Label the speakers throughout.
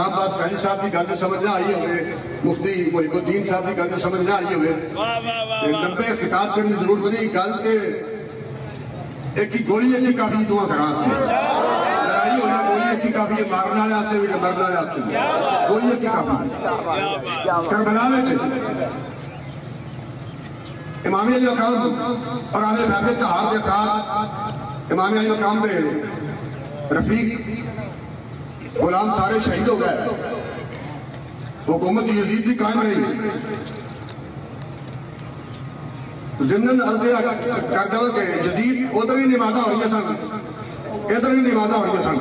Speaker 1: نظام باز شاہی صاحب کی گل سمجھ نہ آئی ہوئے، مفتی محب الدین صاحب کی گل سمجھ نہ آئی ہوئے لمبے خطاب کرنے کی ضرورت نہیں. گل تے ایک ہی گولی ہے کافی دعا کرا سکتے لڑائی ہونا گولی ایک ہی کافی ہے مارنے والے آتے ہوئے مرنے والے آتے ہوئے گولی ایک ہی کافی کربلا میں امام علی مقام اور آنے بیت طہار کے ساتھ امام علی مقام میں رفیق غلام سارے شہید ہو گئے. حکومت یزید بھی قائم رہی. ضمن عرض کر دوں کہ یزید ادھر ہی نمازاں ہوئی سن ادھر ہی نمازاں ہوئی سن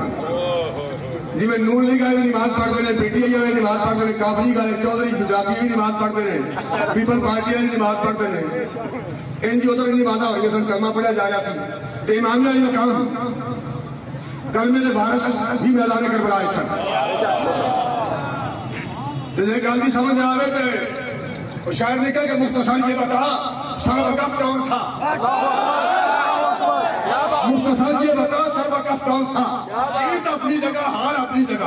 Speaker 1: جی میں نون لیگ آئے نماز پڑھتے ہیں پی ٹی آئی آئے نماز پڑھتے ہیں کافلی آئے چودھری گجراتی بھی نماز پڑھتے ہیں پیپل پارٹی آئے نماز پڑھتے ہیں ان جی ادھر ہی نمازاں ہوئی سن کلمہ پڑھا جا رہا سن تو امام علی مقام کلمے دے وارث بھی میدان کربلا آئے سن. جیسے گل کی سمجھ آوے تو شاعر نے کہا کہ مختصر یہ بتا سروقف کون تھا مختصر یہ بتا سروقف کون تھا عید اپنی جگہ حال اپنی جگہ تو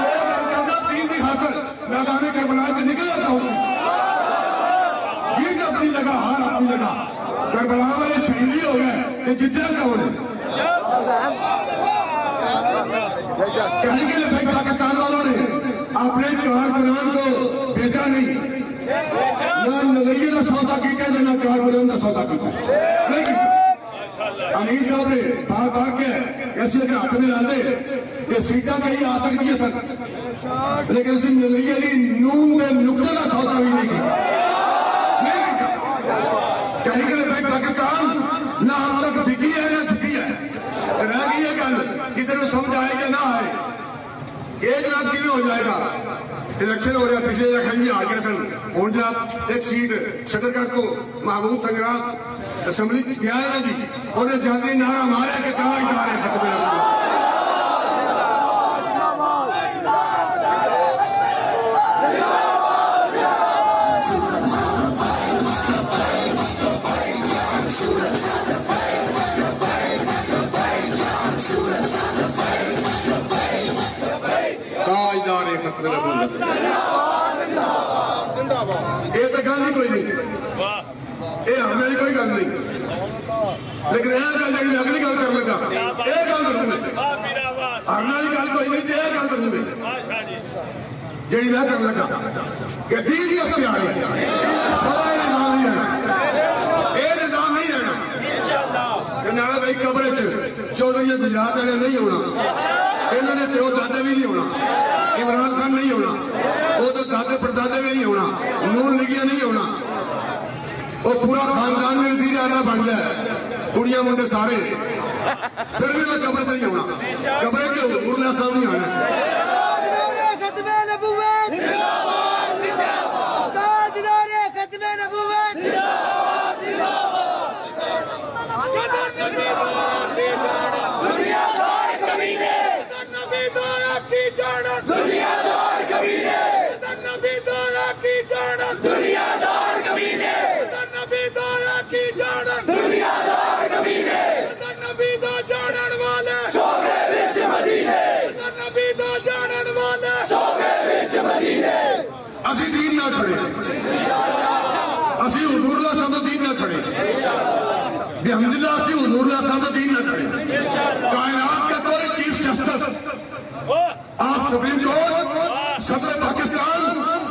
Speaker 1: یہ گل کرنا دین دی خاطر میدان کربلا سے نکلا جاؤں عید اپنی جگہ حال اپنی جگہ کربلا والے شہید بھی ہو گئے کہ جتنے کون ہے کہیں گے بھائی پاکستان والوں نے اپنے کارکنان کو بیچا نہیں نہ نظریے کا سودا کیتا ہے نہ کارکنان کا سودا کیتا ہے نہیں کیتا. امیر صاحب نے بار بار کے ایسی اگر ہاتھ میں ڈال دے کہ سیٹاں کہیں آ سکتی ہے سر لیکن اس دن نظریے لی نون میں نقطہ کا سودا بھی نہیں کیتا کہیں گے بھائی پاکستان نہ ہم تک بکی ہے نہ جھکی ہے رہ گئی ہے گل کسی نے سمجھ آئے کہ نہ آئے یہ جناب کیوں ہو جائے گا الیکشن ہو رہا پچھلے الیکشن بھی آ گیا سن ہوں جناب ایک سیٹ شکرگڑھ کو محمود سنگرام اسمبلی گیا ہے نا جی انہیں جاتے نعرہ مارا کہ تاجدار ختم نبوت یہ تو گل ہی کوئی نہیں یہ ہمیں کوئی گل نہیں لیکن یہ گل جی اگلی گل کر لگا یہ گل ضرور ہے ہم والی گل کوئی نہیں یہ گل ضرور ہے جی میں کر لگا کہ دین ہی اختیار ہے سارا یہ نظام نہیں رہنا یہ نظام نہیں رہنا کہ نارا بھائی قبر چودھری گجرات والے نہیں ہونا انہوں نے پیو دادے بھی نہیں ہونا عمران خان نہیں ہونا وہ تو دادے پردادے بھی نہیں ہونا نون لیگیا نہیں ہونا وہ پورا خاندان میں وزیر اعلیٰ بن جائے کڑیاں منڈے سارے پھر بھی میں قبر سے نہیں ہونا قبر کے حضور اللہ صاحب نہیں آنا
Speaker 2: ختم نبوت تاجدار ختم نبوت دنیادار کمینے نبی دایا کی جانت دنیادار کمینے نبی دایا کی جانت دنیادار کمینے نبی دایا کی جانت دنیادار کمینے نبی دا جانن والے سو گئے وچ مدینے نبی دا جانن والے سو گئے وچ مدینے
Speaker 1: اسی دین نہ کھڑے اسی حضور اللہ صاحب دین نہ کھڑے بحمداللہ اسی حضور اللہ صاحب دین نہ کھڑے کائنات کا کوئی chief justice of supreme court صدر Pakistan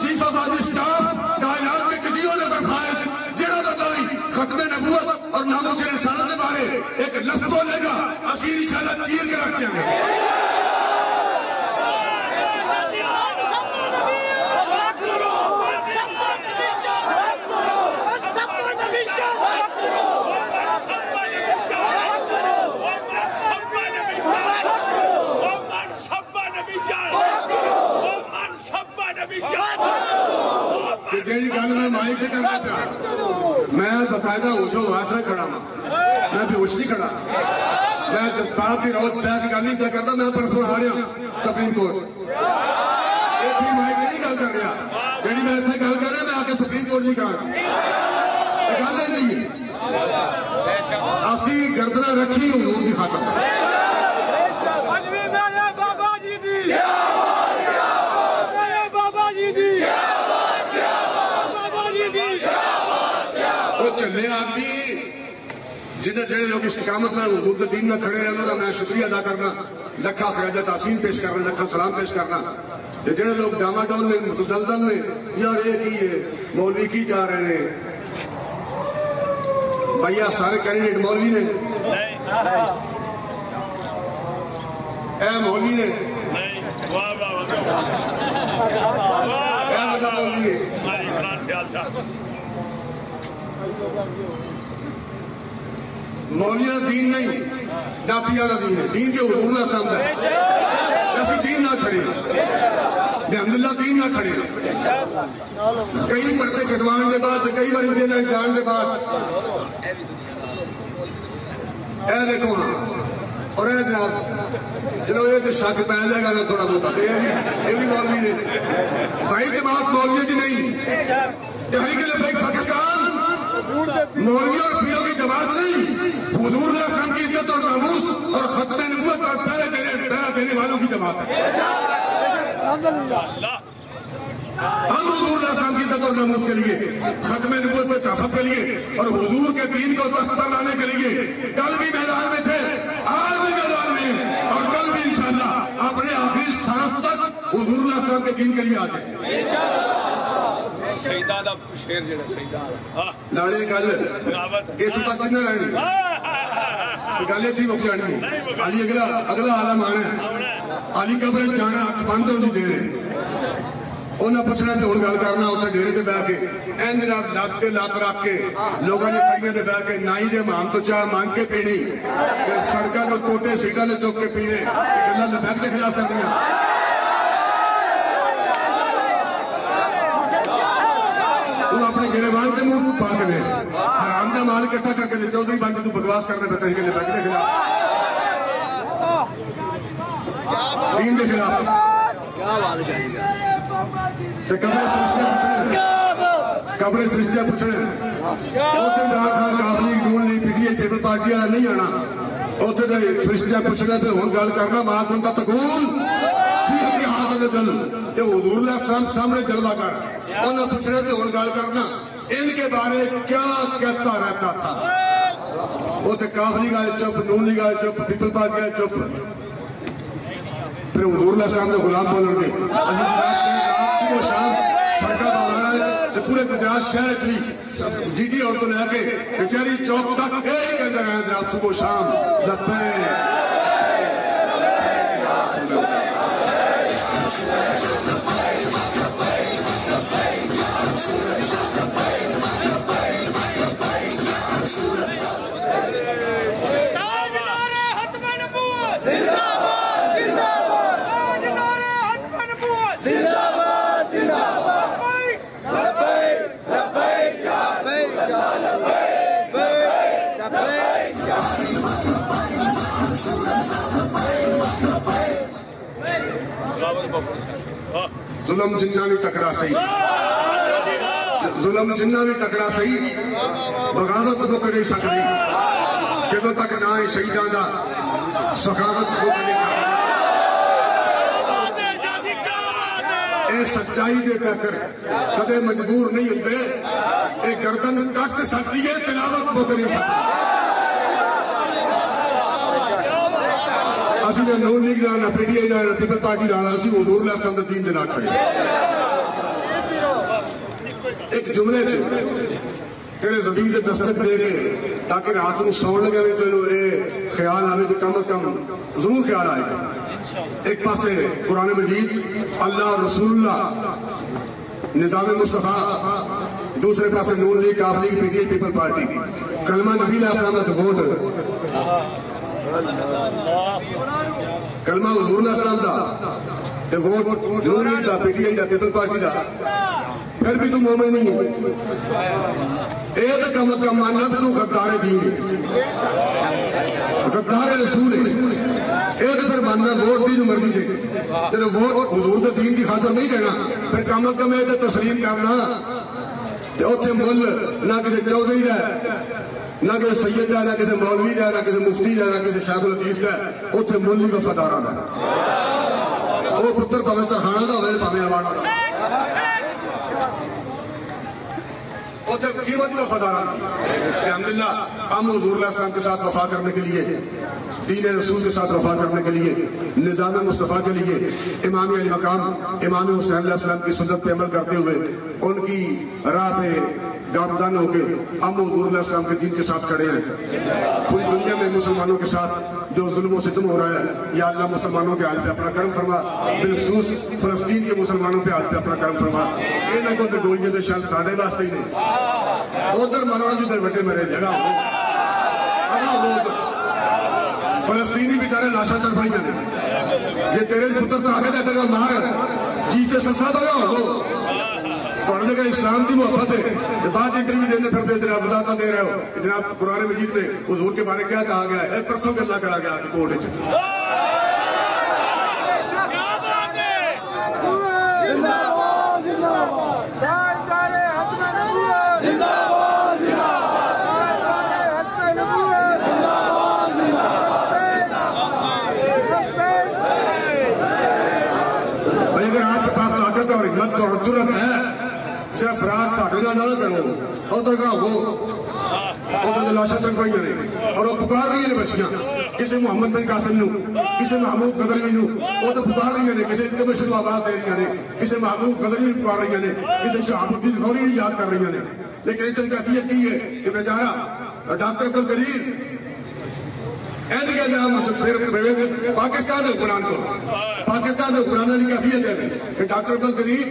Speaker 1: chief of army staff کائنات کے کسی اور نے برخائے جنہوں بتائی ختم نبوت اور ناموس رسالت کے بارے ایک لفظ بولے گا اسیر انشاءاللہ چیر کے رکھ دیں گے جیڑی گل میں مائک سے کرنا پیا میں باقاعدہ ہوش و حواس سے کھڑا ہوں میں بے ہوش نہیں کھڑا میں جذبات کی روز پہ کی گل نہیں پہ کرتا میں پرسوں آ رہا سپریم کورٹ ایتھے مائک نہیں گل کر رہا جیڑی میں ایتھے گل کر رہا میں آ کے سپریم کورٹ نہیں کہا گل ہے نہیں اسی گردنہ رکھی حضور کی خاطر جہے لوگ استقامت نال حضور دے دین نال کھڑے رہے انہاں دا میں شکریہ ادا کرنا لکھا خراج تحسین پیش کرنا لکھا سلام پیش کرنا تے جہے لوگ ڈاما ڈول نے متزلزل نے یار یہ کی ہے مولوی کی جا رہے ہیں بھیا سارے کینڈیڈیٹ مولوی نے اے مولوی نے اے مطلب مولوی ہے مولیاں دین نہیں ڈاپیا کا دین ہے دین کے حضور نہ سامتا ہے ایسی دین نہ کھڑے الحمدللہ دین نہ کھڑے کئی پرچے کٹوان کے بعد کئی بار جیل جان کے بعد اے دیکھو ہاں اور اے جناب چلو یہ تو شک پہ جائے گا نا تھوڑا موٹا یہ بھی مولوی نے بھائی کے بعد مولوی جی نہیں تحریک لبیک پاکستان مولوی اور پیروں کی جماعت نہیں حضور علیہ السلام کی عزت اور ناموس اور ختم نبوت پر پہرا دینے والوں کی جماعت ہے ہم حضور علیہ السلام کی عزت اور ناموس کے لیے ختم نبوت پر تحفظ کے لیے اور حضور کے دین کو دست پر لانے کے لیے کل بھی میدان میں تھے آج بھی میدان میں اور کل بھی انشاءاللہ اپنے آخری سانس تک حضور علیہ السلام کے دین کے لیے آتے ہیں لاڑے گل اس تک نہ رہنی گل اتنی مک جانی علی اگلا عالم آنا علی قبر جانا اکھ بند ہونے دے رہے انہیں پوچھنا تو ہوں گل کرنا اتنے ڈیرے سے بہ کے این جناب لت تے لت رکھ کے لوگوں نے کھڑیاں سے بہ کے نائی دے مام تو چاہ مانگ کے پینی سڑکوں کو ٹوٹے سیٹاں نے چک کے پینے گلا لبیک کے خلاف کر دیا وہ اپنے گریبان کے منہ پا کے لے حرام دا مال اکٹھا کر کے لے چودھری بن کے تو بکواس کرنے پہ تحریک لبیک کے خلاف دین کے خلاف قبر سرشتہ پوچھنے اوتے ڈار خان کافلی نون لی پی ٹی آئی پیپل پارٹی والا نہیں آنا اوتے دے فرشتہ پوچھنے پہ ہن گل کرنا مات ان کا تقول فی حق حاضر دل تے حضور علیہ السلام سامنے جلوہ کر انہوں پوچھنے پہ ہن گل کرنا ان کے بارے کیا کہتا رہتا تھا اوتے کافلی گائے چپ نون لی گائے چپ پیپل پارٹی گائے چپ پھر حضور علیہ السلام نے غلام بولن گے اسی جناب صبح شام سڑکہ بازار پورے گجرات شہر تھی جی جی اور تو لے کے کچہری چوک تک ایک کہتے رہے ہیں جناب صبح شام لبیک ظلم جنہ بھی تکڑا صحیح ظلم جنہ بھی تکڑا صحیح بغاوت مک نہیں سکتی جدو تک نہ ہی شہیداں دا سخاوت مک نہیں سکتی اے سچائی دے پیکر کدے مجبور نہیں ہوتے اے گردن کٹ سکتی ہے تلاوت مک نہیں سکتی اسی نے نون لیگ لانا پی ٹی آئی لانا پیپل پارٹی لانا اسی حضور علیہ السلام دے دین دے نال کھڑے ایک جملے تھے تیرے زمین دے دستک دے گئے تاکہ رات کو سون لگے ہوئے تو اے خیال آنے تو کم از کم ضرور خیال آئے گا ایک پاس سے قرآن مجید اللہ رسول اللہ نظام مصطفیٰ دوسرے پاس سے نون لیگ کاف league P T I people party کلمہ نبی علیہ السلام کا ووٹ کلمہ حضور علیہ السلام دا تے ووٹ نون لیگ دا پی ٹی آئی دا پیپل پارٹی دا پھر بھی تو مومن نہیں ہے اے تو کم از کم ماننا بھی تو غدار دین ہے غدار رسول ہے اے تو پھر ماننا ووٹ دی مرضی دے تیرے ووٹ حضور دا دین کی خاطر نہیں دینا پھر کم از کم اے تو تسلیم کرنا تے اوتھے مل نہ کسی چودھری دا نہ کسی سید دا نہ کسی مولوی دا نہ کسی مفتی دا نہ کسی شیخ الحدیث دا اوتھے مل ہی وفادار دا او پتر پاویں ترخانہ دا ہوئے پاویں آواز دا قیمتی وفاداران الحمدللہ ہم حضور علیہ السلام کے ساتھ وفا کرنے کے لیے، دین رسول کے ساتھ وفا کرنے کے لیے، نظام مصطفیٰ کے لیے، امام علی مقام امام حسین علیہ السلام کی سنت پہ عمل کرتے ہوئے ان کی راہ پہ گامزن ہو کے ہم حضور علیہ السلام کے دین کے ساتھ کھڑے ہیں۔ پوری دنیا میں مسلمانوں کے ساتھ جو ظلم و ستم ہو رہا ہے، یا اللہ مسلمانوں کے حال پہ اپنا کرم فرما، بالخصوص فلسطین کے مسلمانوں پہ حال پہ اپنا کرم فرما۔ اے نہ کو تے گولیاں دے شان ساڈے واسطے ہی نہیں، ادھر مارو جدھر وڈے میرے جگہ فلسطینی بیچارے لاشاں چل پڑی جانے، جی تیرے پتر تو آگے دے گا مار جیتے سلسا بگا ہو تھوڑے دے گا اسلام کی محبت ہے۔ بعد انٹرویو دینے پھرتے جناب وضاحت دے رہے ہو جناب قرآن مجید میں حضور کے بارے کیا کہا گیا ہے، پرسوں کے اللہ کرا گیا کہ کوٹ اور حکمت اور جرت ہے، صرف فرار ساڑھنا نہ کرو ادھر کا ہو ادھر لاشا چل پڑی جانے اور وہ پکار رہی ہیں بچیاں، کسی محمد بن قاسم نو، کسی محمود غزنوی نو، وہ تو پکار رہی ہیں، کسی انتبشت و آباد دے رہی ہیں، کسی محمود غزنوی پکار رہی ہیں، کسی شہاب الدین غوری یاد کر رہی ہیں، لیکن اتنی کیفیت کی ہے کہ بیچارہ ڈاکٹر عبد القدیر اینڈ کیا جہاں پاکستان حکمران کو پاکستان حکمران کی کیفیت ہے کہ ڈاکٹر عبد القدیر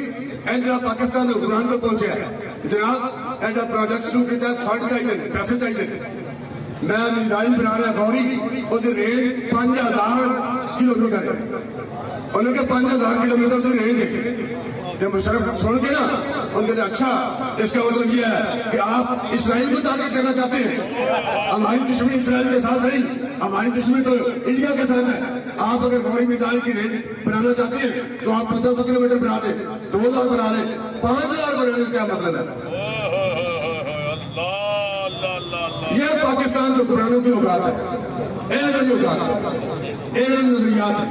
Speaker 1: اینڈ جہاں پاکستان حکمران کو پہنچے ہیں جناب اینڈ پروجیکٹ شروع کیا ہے، فنڈ چاہیے، پیسے چاہیے، میں میزائل بنا رہا غوری وہ رینج 5000 کلومیٹر ہے، انہوں نے 5000 کلومیٹر تو رینج ہے، جب مشرف سن کے نا ان کے لئے اچھا اس کا مطلب یہ ہے کہ آپ اسرائیل کو تارگٹ کرنا چاہتے ہیں، ہماری دشمنی اسرائیل کے ساتھ رہی، ہماری دشمنی تو انڈیا کے ساتھ ہے، آپ اگر غوری میزائل کی رینج بنانا چاہتے ہیں تو آپ 1500 کلومیٹر بنا دیں، 2000 بنا دیں، 5000 بنانے کیا مسئلہ ہے؟ یہ پاکستان کے قرآنوں کی اوقات ہے، ایک اوقات ہے، ایک نظریات ہے۔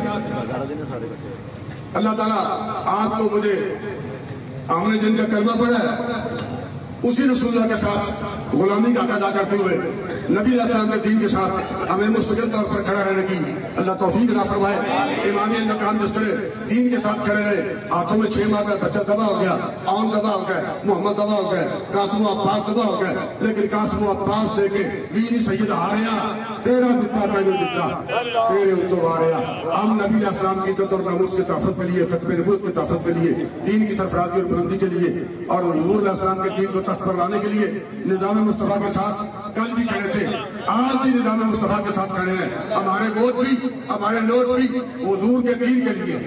Speaker 1: اللہ تعالیٰ آپ کو مجھے ہم نے جن کا کلمہ پڑھا ہے اسی رسول اللہ کے ساتھ غلامی کا ادا کرتے ہوئے نبی علیہ السلام کے دین کے ساتھ ہمیں مستقل طور پر کھڑا رہنے کی اللہ توفیق عطا فرمائے۔ امامی مقام جس طرح دین کے ساتھ کھڑے رہے، ہاتھوں میں 6 ماہ کا بچہ ذبح ہو گیا، آن ذبح ہو گئے، محمد ذبح ہو گئے، قاسم و عباس ذبح ہو گئے، لیکن قاسم و عباس دے کے ویری سید ہاریا، تیرا دتا میں نے دتا تیرے اتو آریا۔ ہم نبی علیہ السلام کی عزت اور ناموس کے تحفظ کے لیے، ختم نبوت کے تحفظ کے لیے، دین کی سرفرازی اور بلندی کے لیے اور حضور علیہ السلام کے دین کو تخت پر لانے کے لیے نظام مصطفیٰ کے ساتھ کل بھی کھڑے تھے، آج بھی نظام مصطفیٰ کے ساتھ کھڑے ہیں۔ ہمارے ووٹ بھی، ہمارے نوٹ بھی حضور کے دین کے لیے،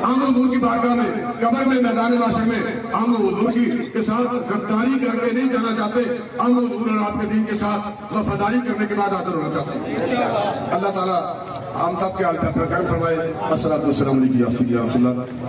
Speaker 1: ہم حضور کی بارگاہ میں، قبر میں، میدان معاشر میں ہم حضور کے ساتھ غداری کر کے نہیں جانا چاہتے، ہم حضور اور آپ کے دین کے ساتھ وفاداری کرنے کے بعد حاضر ہونا چاہتے ہیں۔ اللہ تعالیٰ ہم سب کے حال پہ اپنا کرم فرمائے۔ الصلوۃ والسلام علیکم یا رسول اللہ۔